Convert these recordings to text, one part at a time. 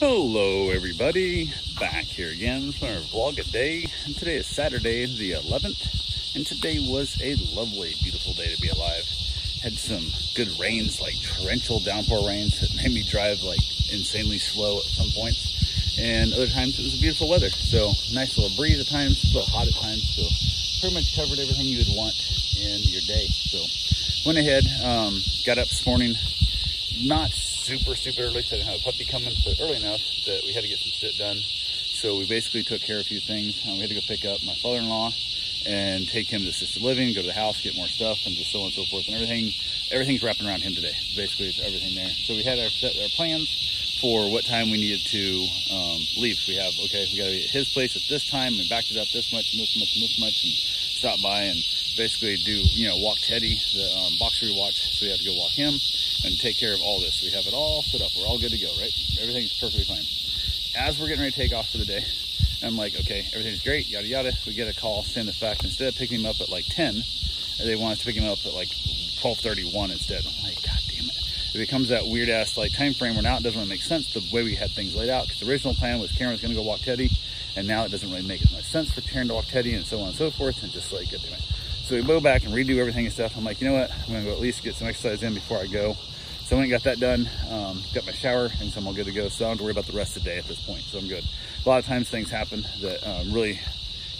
Hello everybody, back here again for our vlog a day, and today is Saturday the 11th, and today was a lovely, beautiful day to be alive. Had some good rains, like torrential downpour rains that made me drive like insanely slow at some points, and other times it was beautiful weather, so nice little breeze at times, a little hot at times, so pretty much covered everything you would want in your day. So went ahead, got up this morning, not super early, so I didn't have a puppy coming, but early enough that we had to get some shit done. So we basically took care of a few things. We had to go pick up my father-in-law and take him to assisted living, go to the house, get more stuff, and just so on and so forth. And everything's wrapping around him today. Basically, it's everything there. So we had our plans for what time we needed to leave. We got to be at his place at this time, and backed it up this much and this much and this much, and stop by and basically do, walk Teddy, the boxer we watch. So we have to go walk him and take care of all this. We have it all set up. We're all good to go, right? Everything's perfectly fine. As we're getting ready to take off for the day, I'm like, okay, everything's great, yada yada. We get a call saying the fact instead of picking him up at like 10, they want us to pick him up at like 12:31 instead. I'm like, god damn it. It becomes that weird ass like time frame where now it doesn't really make sense the way we had things laid out, because the original plan was Karen was going to go walk Teddy, and now it doesn't really make as much sense for Karen to walk Teddy, and so on and so forth, and just like, god damn it. So we go back and redo everything and stuff. I'm like, you know what? I'm going to go at least get some exercise in before I go. So I went and got that done, got my shower, and so I'm all good to go. So I don't have to worry about the rest of the day at this point, so I'm good. A lot of times things happen that really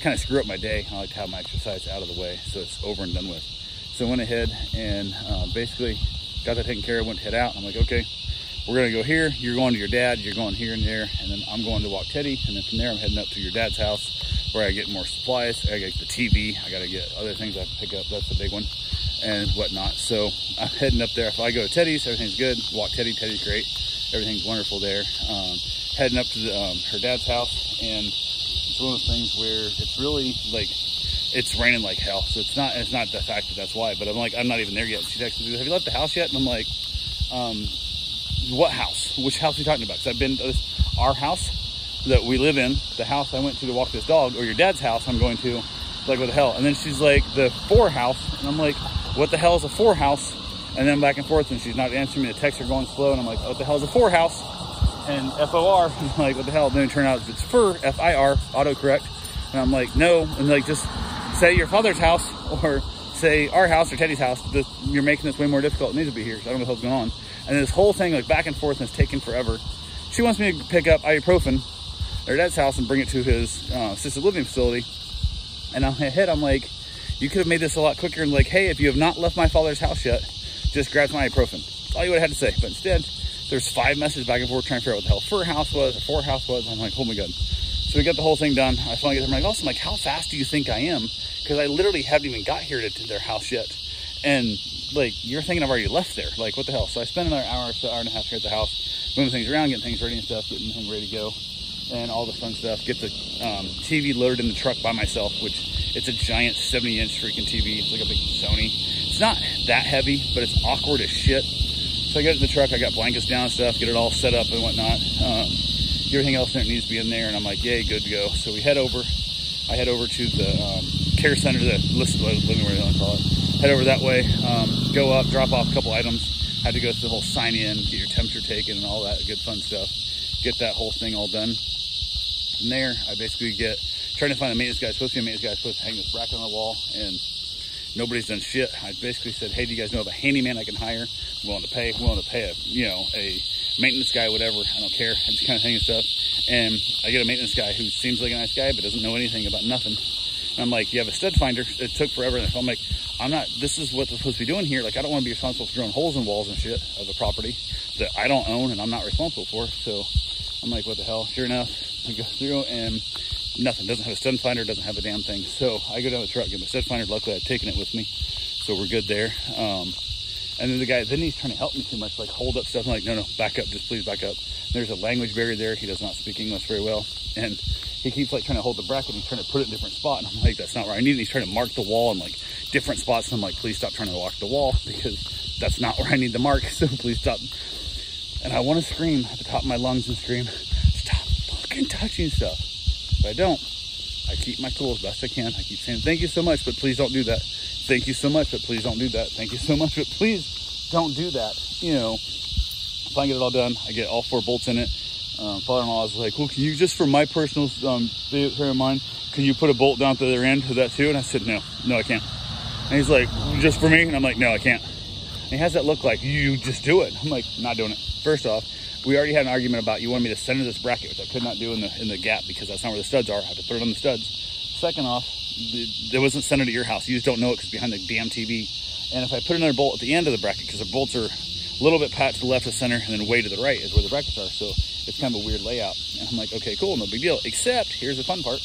kind of screw up my day. I like to have my exercise out of the way so it's over and done with. So I went ahead and basically got that taken care of, went to head out. I'm like, okay, we're going to go here. You're going to your dad. You're going here and there. And then I'm going to walk Teddy. And then from there, I'm heading up to your dad's house where I get more supplies. I get the TV. I got to get other things I have to pick up. That's the big one. And whatnot. So I'm heading up there. If I go to Teddy's, everything's good. Walk Teddy. Teddy's great. Everything's wonderful there. Heading up to her dad's house. And it's one of those things where it's really like, it's raining like hell. So it's not the fact that that's why, but I'm like, I'm not even there yet. She texted me, have you left the house yet? And I'm like, what house? Which house are you talking about? Because I've been to our house that we live in, the house I went to walk this dog, or your dad's house I'm going to, like, what the hell? And then she's like, the 4 house, and I'm like, what the hell is a 4 house? And then back and forth, and she's not answering me. The texts are going slow, and I'm like, what the hell is a 4 house? And FOR, I'm like, what the hell? Then it turned out it's FIR, FIR, autocorrect. And I'm like, no, and like, just say your father's house, or say our house, or Teddy's house. You're making this way more difficult. It needs to be here, so I don't know what the hell's going on. And this whole thing, like, back and forth, and it's taken forever. She wants me to pick up ibuprofen at her dad's house and bring it to his assisted living facility. And on my head, I'm like, you could have made this a lot quicker and like, hey, if you have not left my father's house yet, just grab my ibuprofen. That's all you would have had to say. But instead, there's 5 messages back and forth trying to figure out what the hell FIR house was, or 4 house was. I'm like, oh my god. So we got the whole thing done. I finally get there. I'm like, also, I'm like, how fast do you think I am? Because I literally haven't even got here to their house yet. And like, you're thinking I've already left there. Like, what the hell? So I spent another hour and a half here at the house, moving things around, getting things ready and stuff, getting things ready to go, and all the fun stuff. Get the TV loaded in the truck by myself, which it's a giant 70-inch freaking TV. It's like a big Sony. It's not that heavy, but it's awkward as shit. So I got it in the truck. I got blankets down and stuff, get it all set up and whatnot. Everything else that needs to be in there, and I'm like, yay, good to go. So we head over. I head over to the care center, the living room, whatever you want to call it. Head over that way, go up, drop off a couple items. Had to go through the whole sign in, get your temperature taken, and all that good fun stuff. Get that whole thing all done. From there, I basically trying to find a maintenance guy. Supposed to be a maintenance guy, supposed to hang this bracket on the wall, and nobody's done shit. I basically said, hey, do you guys know of a handyman I can hire? I'm willing to pay a maintenance guy, whatever. I don't care. I'm just kind of hanging stuff. And I get a maintenance guy who seems like a nice guy, but doesn't know anything about nothing. And I'm like, you have a stud finder. It took forever. And I'm like, this is what they're supposed to be doing here. Like, I don't want to be responsible for drilling holes in walls and shit of a property that I don't own and I'm not responsible for. So I'm like, what the hell? Sure enough, I go through and nothing. Doesn't have a stud finder, doesn't have a damn thing. So I go down the truck, get my stud finder. Luckily, I've taken it with me, so we're good there. And then the guy, he's trying to help me too much, like hold up stuff. I'm like, no, back up, just please back up. There's a language barrier there. He does not speak English very well, and he keeps like trying to hold the bracket. He's trying to put it in a different spot, and I'm like, that's not where I need it. He's trying to mark the wall in like different spots, and I'm like, please stop trying to mark the wall, because that's not where I need to mark. So please stop. And I want to scream at the top of my lungs and scream, stop fucking touching stuff. But I don't. I keep my cool as best I can. I keep saying, thank you so much, but please don't do that. Thank you so much, but please don't do that. Thank you so much, but please don't do that. You know, if I get it all done, I get all 4 bolts in it. father-in-law was like, well, can you, just for my personal pair of mine, can you put a bolt down at the other end of that too? And I said, no, I can't. And he's like, just for me? And I'm like, no, I can't. And he has that look like, you just do it. I'm like, not doing it. First off, we already had an argument about you wanted me to center this bracket, which I could not do in the gap because that's not where the studs are. I have to put it on the studs. Second off, it wasn't centered at your house. You just don't know it because behind the damn TV. And if I put another bolt at the end of the bracket, because the bolts are a little bit pat to the left of center and then way to the right is where the brackets are. So it's kind of a weird layout. And I'm like, okay, cool, no big deal. Except, here's the fun part.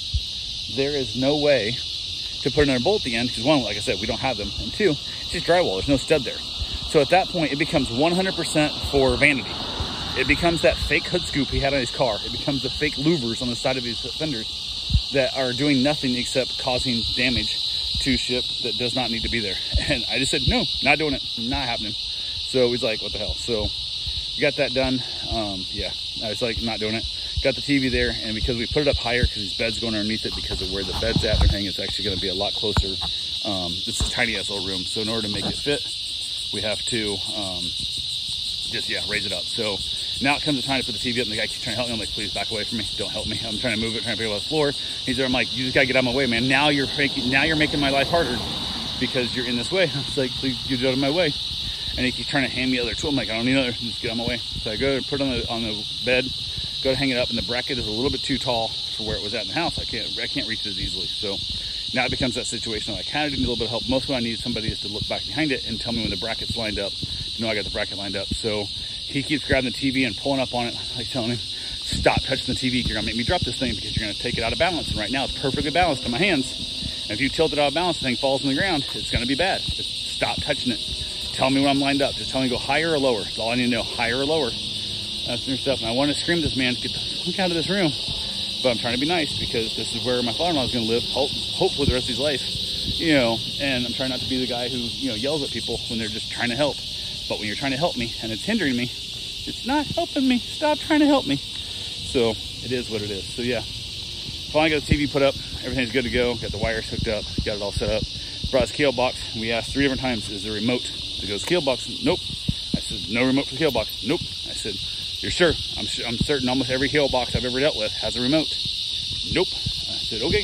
There is no way to put another bolt at the end because one, like I said, we don't have them. And two, it's just drywall. There's no stud there. So at that point, it becomes 100% for vanity. It becomes that fake hood scoop he had on his car. It becomes the fake louvers on the side of his fenders that are doing nothing except causing damage to ship that does not need to be there. And I just said, no, not doing it, not happening. So he's like, what the hell? So we got that done. Yeah, I was like, not doing it. Got the TV there, and because we put it up higher because his bed's going underneath it because of where the bed's at and everything, it's actually going to be a lot closer. It's a tiny ass little room. So in order to make it fit, we have to raise it up. So now it comes the time to put the TV up, and the guy keeps trying to help me. I'm like, please back away from me. Don't help me. I'm trying to move it, trying to pick it off the floor. He's there. I'm like, you just gotta get out of my way, man. Now you're making my life harder because you're in this way. I was like, please get out of my way. And he keeps trying to hand me other tool. I'm like, I don't need another. Just get out of my way. So I go to put it on the bed, go to hang it up, and the bracket is a little bit too tall for where it was at in the house. I can't reach it as easily. So now it becomes that situation. I kind of need a little bit of help. Most of what I need somebody is to look back behind it and tell me when the bracket's lined up. You know, I got the bracket lined up. So he keeps grabbing the TV and pulling up on it, like telling him, stop touching the TV. You're gonna make me drop this thing because you're gonna take it out of balance. And right now it's perfectly balanced in my hands. And if you tilt it out of balance, the thing falls on the ground, it's gonna be bad. Just stop touching it. Tell me when I'm lined up. Just tell me to go higher or lower. That's all I need to know, higher or lower. That's their stuff. And I want to scream to this man, get the fuck out of this room. But I'm trying to be nice because this is where my father-in-law is gonna live, hopefully the rest of his life. You know, and I'm trying not to be the guy who, you know, yells at people when they're just trying to help. But when you're trying to help me and it's hindering me, it's not helping me. Stop trying to help me. So it is what it is. So yeah, finally got the TV put up. Everything's good to go. Got the wires hooked up. Got it all set up. Brought his kale box. We asked 3 different times, is there a remote? He goes, kale box? Nope. I said, no remote for the kale box? Nope. I said, you're sure? I'm certain almost every kale box I've ever dealt with has a remote. Nope. I said, okay.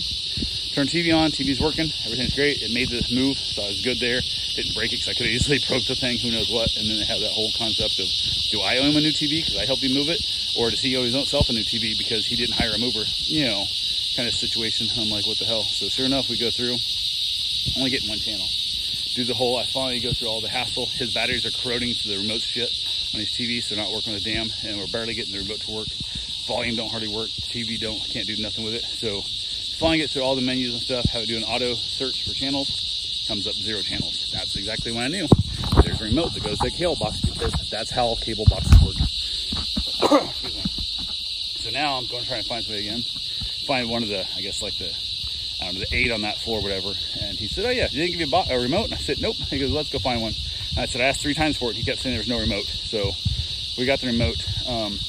Turn TV on. TV's working. Everything's great. It made this move, so I was good there. Didn't break it because I could have easily broke the thing, who knows what. And then they have that whole concept of, do I owe him a new TV because I helped him move it? Or does he owe his own self a new TV because he didn't hire a mover? You know, kind of situation. I'm like, what the hell? So sure enough, we go through, only getting one channel. Do the whole, I finally go through all the hassle. His batteries are corroding to the remote shit on his TV, so they're not working with the damn, and we're barely getting the remote to work. Volume don't hardly work. TV can't do nothing with it. So finally get through all the menus and stuff, have it do an auto search for channels, comes up 0 channels. That's exactly when I knew. There's a remote that goes to the cable box because that's how cable boxes work. Excuse me. So now I'm going to try to find somebody again. Find one of the, I guess like the, I don't know, the 8 on that floor, whatever. And he said, oh yeah, you didn't give you a remote? And I said, nope. He goes, let's go find one. And I said, I asked 3 times for it. He kept saying there was no remote. So we got the remote,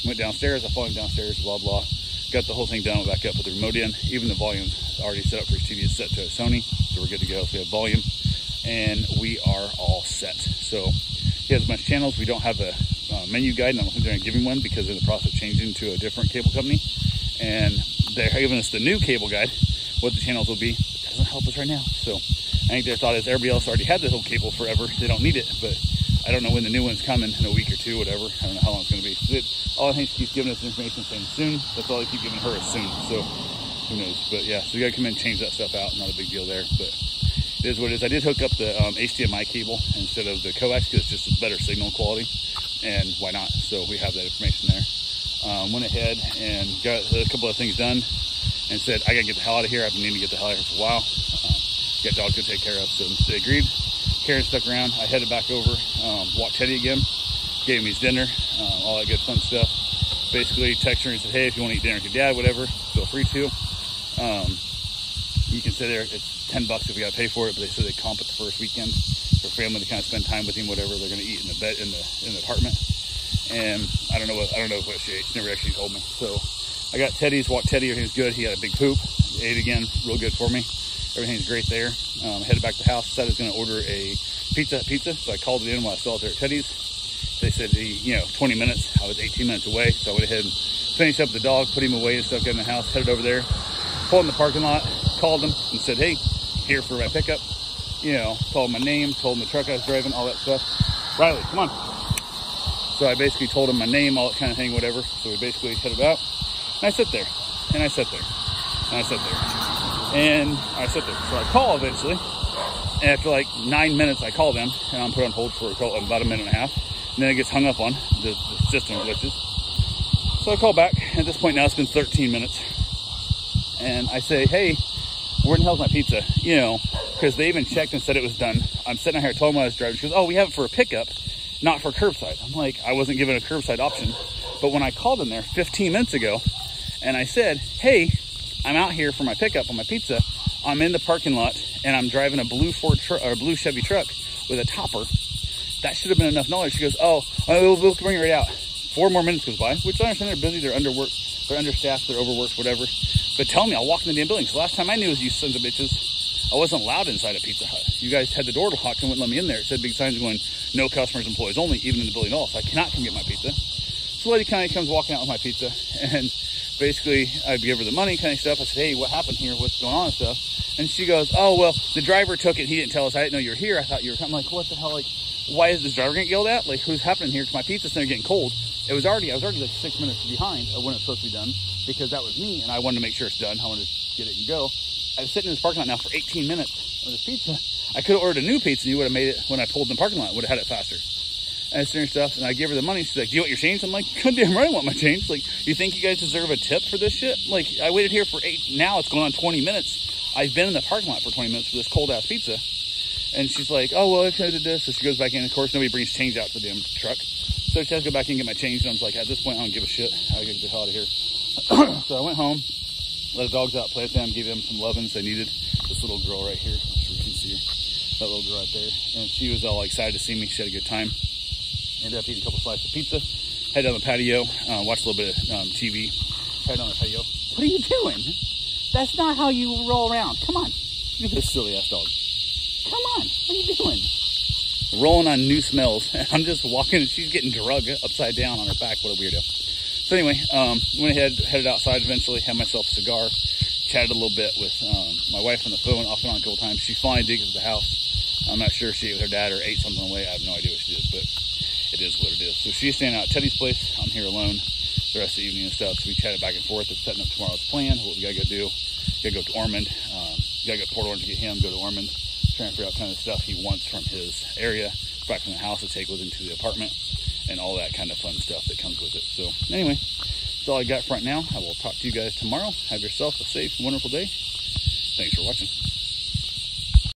went downstairs. I followed him downstairs, blah, blah. Got the whole thing done, went back up, put the remote in. Even the volume's already set up for his TV. It's set to a Sony, so we're good to go. So we have volume, and we are all set. So he has a bunch of channels. We don't have a menu guide, and I don't think they're going to give him one because they're in the process of changing to a different cable company. And they're giving us the new cable guide, what the channels will be. It doesn't help us right now. So I think their thought is everybody else already had this whole cable forever. They don't need it, but I don't know when the new one's coming, in a week or 2, whatever. I don't know how long it's going to be. All I think she keeps giving us information saying soon. That's all I keep giving her is soon. So who knows? But yeah, so we got to come in and change that stuff out. Not a big deal there, but it is what it is. I did hook up the HDMI cable instead of the coax because it's just a better signal quality. And why not? So we have that information there. Went ahead and got a couple of things done and said, I got to get the hell out of here. I've been needing to get the hell out of here for a while. Got dogs to take care of. So they agreed. Karen stuck around. I headed back over, walked Teddy again, gave him his dinner, all that good fun stuff. Basically texted her and said, hey, if you want to eat dinner with your dad, whatever, feel free to. You can sit there, it's $10 if we got to pay for it, but they said they comp it the first weekend for family to kind of spend time with him, whatever they're going to eat in the bed, in the apartment. And I don't know what she ate. She never actually told me. So I got Teddy's, walked Teddy, everything's good. He had a big poop, ate again, real good for me. Everything's great there. Headed back to the house, said I was going to order a pizza. So I called it in while I was still out there at Teddy's. They said, 20 minutes. I was 18 minutes away. So I went ahead and finished up the dog, put him away and stuff, got in the house, headed over there, pulled in the parking lot, called him and said, hey, here for my pickup. You know, told him my name, told him the truck I was driving, all that stuff. Riley, come on. So I basically told him my name, all that kind of thing, whatever. So we basically headed out. And I sit there, and I sit there, and I sit there, and I sit there. So I call eventually. And after like 9 minutes, I call them, and I'm put on hold for about a minute and a half. And then it gets hung up on, the system glitches. So I call back. At this point now, it's been 13 minutes. And I say, hey, where in the hell's my pizza? You know, because they even checked and said it was done. I'm sitting out here, told them I was driving. She goes, oh, we have it for a pickup, not for curbside. I'm like, I wasn't given a curbside option. But when I called them there 15 minutes ago, and I said, hey, I'm out here for my pickup on my pizza. I'm in the parking lot, and I'm driving a blue blue Chevy truck with a topper. That should have been enough knowledge. She goes, oh, we'll bring it right out. 4 more minutes goes by, which I understand they're busy, they're underworked, they're understaffed, they're overworked, whatever. But tell me, I'll walk in the damn building. Because last time I knew was you sons of bitches, I wasn't allowed inside a Pizza Hut. You guys had the door locked and wouldn't let me in there. It said big signs going, no customers, employees only, even in the building at all. So I cannot come get my pizza. So the lady kind of comes walking out with my pizza, and basically I give her the money kind of stuff. I said, hey, what happened here? What's going on and stuff? And she goes, oh, well, the driver took it. He didn't tell us. I didn't know you were here. I thought you were coming. I'm like, what the hell? Like, why is this driver getting yelled at? Like, who's happening here? Because my pizza's getting cold. I was already like 6 minutes behind of when it's supposed to be done, because that was me, and I wanted to make sure it's done. I wanted to get it and go. I was sitting in this parking lot now for 18 minutes on this pizza. I could have ordered a new pizza, and you would have made it when I pulled in the parking lot. Would have had it faster. And I was doing stuff, and I gave her the money. She's like, do you want your change? I'm like, God damn right I want my change. Like, you think you guys deserve a tip for this shit? Like, I waited here for now it's going on 20 minutes. I've been in the parking lot for 20 minutes for this cold-ass pizza. And she's like, oh, well, I could have did this. So she goes back in. Of course, nobody brings change out to the damn truck. So she has to go back in and get my change. And I was like, at this point, I don't give a shit. I gotta get the hell out of here. So I went home, let the dogs out, play with them, gave them some lovin's they needed. This little girl right here, I'm sure you can see her. That little girl right there. And she was all excited to see me. She had a good time. Ended up eating a couple slices of pizza. Head down the patio, watched a little bit of TV. Head down the patio. What are you doing? That's not how you roll around. Come on. Look at this silly ass dog. Come on. What are you doing? Rolling on new smells. I'm just walking and she's getting drugged upside down on her back. What a weirdo. So anyway, went ahead, headed outside eventually, had myself a cigar, chatted a little bit with my wife on the phone off and on a couple times. She finally did get to the house. I'm not sure if she ate with her dad or ate something on the way. I have no idea what she did, but it is what it is. So she's staying out at Teddy's place. I'm here alone the rest of the evening and stuff. So we chatted back and forth of setting up tomorrow's plan, what we gotta go do. Gotta go to Ormond. Gotta go to Port Orange to get him, go to Ormond, trying to figure out kind of stuff he wants from his area, back from the house to take with him to the apartment, and all that kind of fun stuff that comes with it. So anyway, that's all I got for right now. I will talk to you guys tomorrow. Have yourself a safe, wonderful day. Thanks for watching.